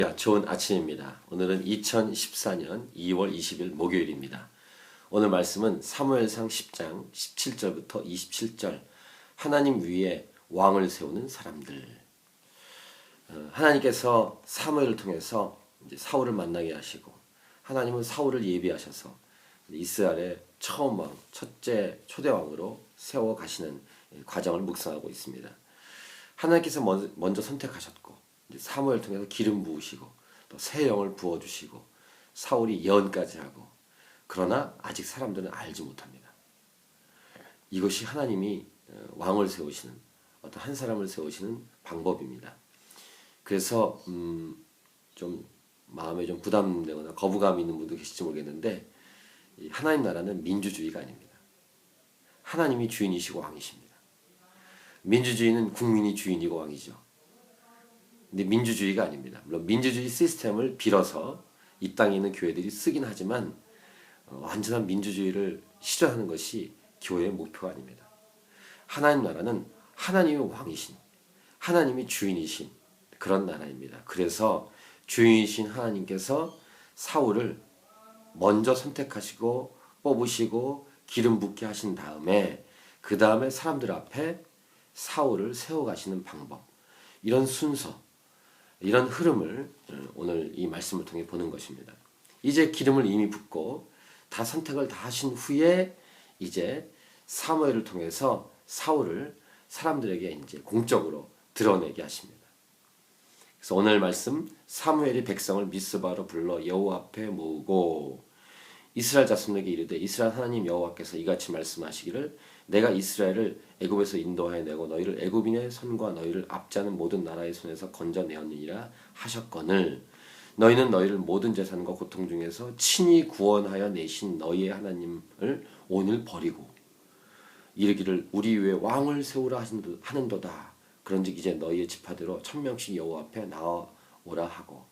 좋은 아침입니다. 오늘은 2014년 2월 20일 목요일입니다. 오늘 말씀은 사무엘상 10장 17절부터 27절 하나님 위에 왕을 세우는 사람들. 하나님께서 사무엘을 통해서 이제 사울을 만나게 하시고 하나님은 사울을 예비하셔서 이스라엘의 처음 왕, 첫째 초대 왕으로 세워 가시는 과정을 묵상하고 있습니다. 하나님께서 먼저 선택하셨고 사무엘 통해서 기름 부으시고 또 새 영을 부어주시고 사울이 예언까지 하고, 그러나 아직 사람들은 알지 못합니다. 이것이 하나님이 왕을 세우시는, 어떤 한 사람을 세우시는 방법입니다. 그래서 좀 마음에 좀 부담되거나 거부감이 있는 분도 계실지 모르겠는데, 하나님 나라는 민주주의가 아닙니다. 하나님이 주인이시고 왕이십니다. 민주주의는 국민이 주인이고 왕이죠. 근데 민주주의가 아닙니다. 물론 민주주의 시스템을 빌어서 이 땅에 있는 교회들이 쓰긴 하지만 완전한 민주주의를 실현하는 것이 교회의 목표가 아닙니다. 하나님 나라는 하나님이 왕이신, 하나님이 주인이신 그런 나라입니다. 그래서 주인이신 하나님께서 사울을 먼저 선택하시고 뽑으시고 기름 붓게 하신 다음에 그 다음에 사람들 앞에 사울을 세워가시는 방법, 이런 순서, 이런 흐름을 오늘 이 말씀을 통해 보는 것입니다. 이제 기름을 이미 붓고 다 선택을 다 하신 후에 이제 사무엘을 통해서 사울을 사람들에게 이제 공적으로 드러내게 하십니다. 그래서 오늘 말씀, 사무엘이 백성을 미스바로 불러 여호와 앞에 모으고 이스라엘 자손에게 이르되 이스라엘 하나님 여호와께서 이같이 말씀하시기를 내가 이스라엘을 애굽에서 인도하여 내고 너희를 애굽인의 손과 너희를 압제하는 모든 나라의 손에서 건져내었느니라 하셨거늘 너희는 너희를 모든 재산과 고통 중에서 친히 구원하여 내신 너희의 하나님을 오늘 버리고 이르기를 우리 위에 왕을 세우라 하는도다. 그런즉 이제 너희의 지파대로 1000명씩 여호와 앞에 나아오라 하고,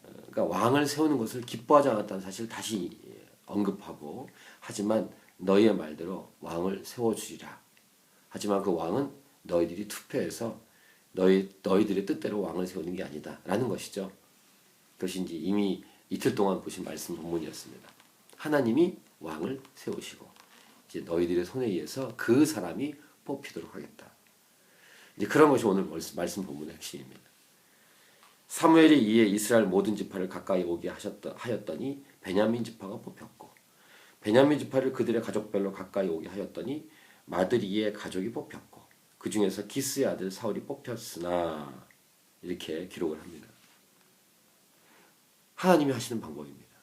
그러니까 왕을 세우는 것을 기뻐하지 않았다는 사실을 다시 언급하고, 하지만 너희의 말대로 왕을 세워주리라. 하지만 그 왕은 너희들이 투표해서 너희들의 뜻대로 왕을 세우는 게 아니다 라는 것이죠. 그것이 이제 이미 이틀 동안 보신 말씀 본문이었습니다. 하나님이 왕을 세우시고 이제 너희들의 손에 의해서 그 사람이 뽑히도록 하겠다. 이제 그런 것이 오늘 말씀 본문의 핵심입니다. 사무엘이 이에 이스라엘 모든 지파를 가까이 오게 하였더니 베냐민 지파가 뽑혔고, 베냐민 지파를 그들의 가족별로 가까이 오게 하였더니 마드리의 가족이 뽑혔고, 그 중에서 기스의 아들 사울이 뽑혔으나, 이렇게 기록을 합니다. 하나님이 하시는 방법입니다.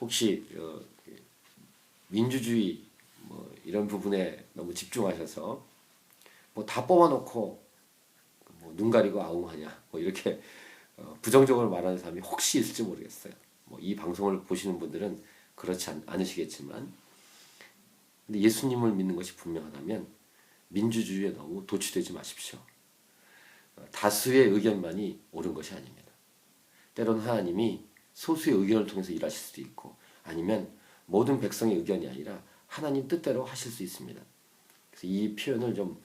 혹시 민주주의 이런 부분에 너무 집중하셔서 다 뽑아놓고 눈 가리고 아웅하냐 이렇게 부정적으로 말하는 사람이 혹시 있을지 모르겠어요. 이 방송을 보시는 분들은 그렇지 않으시겠지만, 근데 예수님을 믿는 것이 분명하다면 민주주의에 너무 도취되지 마십시오. 다수의 의견만이 옳은 것이 아닙니다. 때로는 하나님이 소수의 의견을 통해서 일하실 수도 있고, 아니면 모든 백성의 의견이 아니라 하나님 뜻대로 하실 수 있습니다. 그래서 이 표현을 좀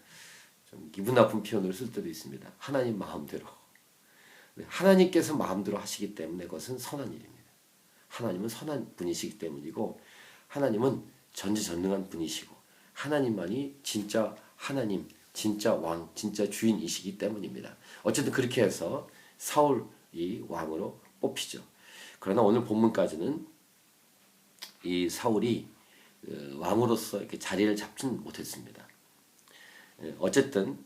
기분 나쁜 표현으로 쓸 때도 있습니다. 하나님 마음대로. 하나님께서 마음대로 하시기 때문에 그것은 선한 일입니다. 하나님은 선한 분이시기 때문이고, 하나님은 전지전능한 분이시고, 하나님만이 진짜 하나님, 진짜 왕, 진짜 주인이시기 때문입니다. 어쨌든 그렇게 해서 사울이 왕으로 뽑히죠. 그러나 오늘 본문까지는 이 사울이 왕으로서 이렇게 자리를 잡지는 못했습니다. 어쨌든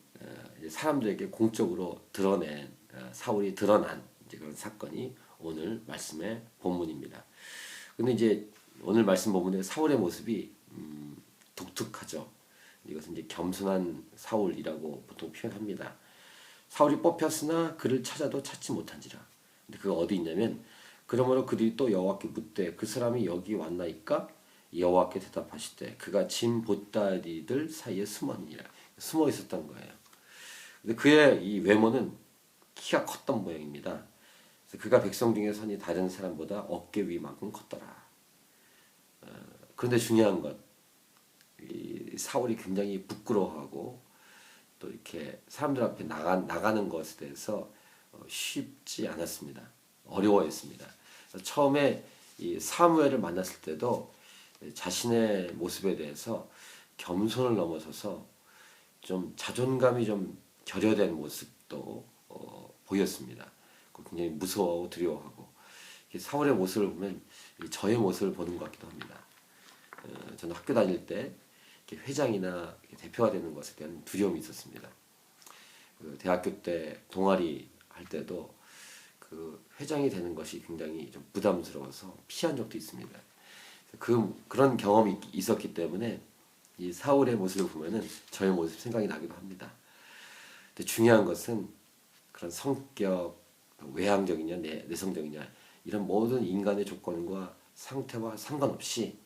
사람들에게 공적으로 드러낸, 사울이 드러난 그런 사건이 오늘 말씀의 본문입니다. 근데 이제 오늘 말씀 본문의 사울의 모습이 독특하죠. 이것은 이제 겸손한 사울이라고 보통 표현합니다. 사울이 뽑혔으나 그를 찾아도 찾지 못한지라. 근데 그가 어디 있냐면, 그러므로 그들이 또 여호와께 묻되 그 사람이 여기 왔나이까? 여호와께 대답하시되 그가 짐 보따리들 사이에 숨어 있었던 거예요. 근데 그의 이 외모는 키가 컸던 모양입니다. 그래서 그가 백성 중에 선이 다른 사람보다 어깨 위만큼 컸더라. 그런데 중요한 것, 이 사울이 굉장히 부끄러워하고 또 이렇게 사람들 앞에 나가는 것에 대해서 쉽지 않았습니다. 어려워했습니다. 처음에 이 사무엘을 만났을 때도 자신의 모습에 대해서 겸손을 넘어서서 좀 자존감이 좀 결여된 모습도 보였습니다. 굉장히 무서워하고 두려워하고 사울의 모습을 보면 저의 모습을 보는 것 같기도 합니다. 저는 학교 다닐 때 회장이나 대표가 되는 것에 대한 두려움이 있었습니다. 대학교 때 동아리 할 때도 그 회장이 되는 것이 굉장히 좀 부담스러워서 피한 적도 있습니다. 그런 경험이 있었기 때문에 이 사울의 모습을 보면은 저의 모습 생각이 나기도 합니다. 근데 중요한 것은 그런 성격, 외향적이냐 내성적이냐 이런 모든 인간의 조건과 상태와 상관없이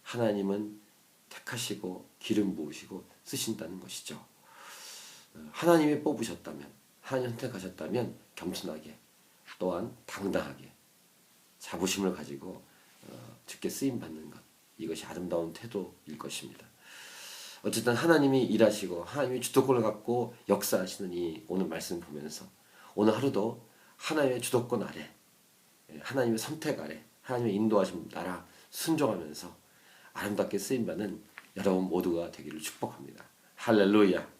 하나님은 택하시고 기름 부으시고 쓰신다는 것이죠. 하나님이 뽑으셨다면, 하나님 선택하셨다면 겸손하게 또한 당당하게 자부심을 가지고 주께 쓰임 받는 것, 이것이 아름다운 태도일 것입니다. 어쨌든 하나님이 일하시고 하나님이 주도권을 갖고 역사하시는 이 오늘 말씀 보면서 오늘 하루도 하나님의 주도권 아래, 하나님의 선택 아래, 하나님의 인도하심 따라 순종하면서 아름답게 쓰임받는 여러분 모두가 되기를 축복합니다. 할렐루야.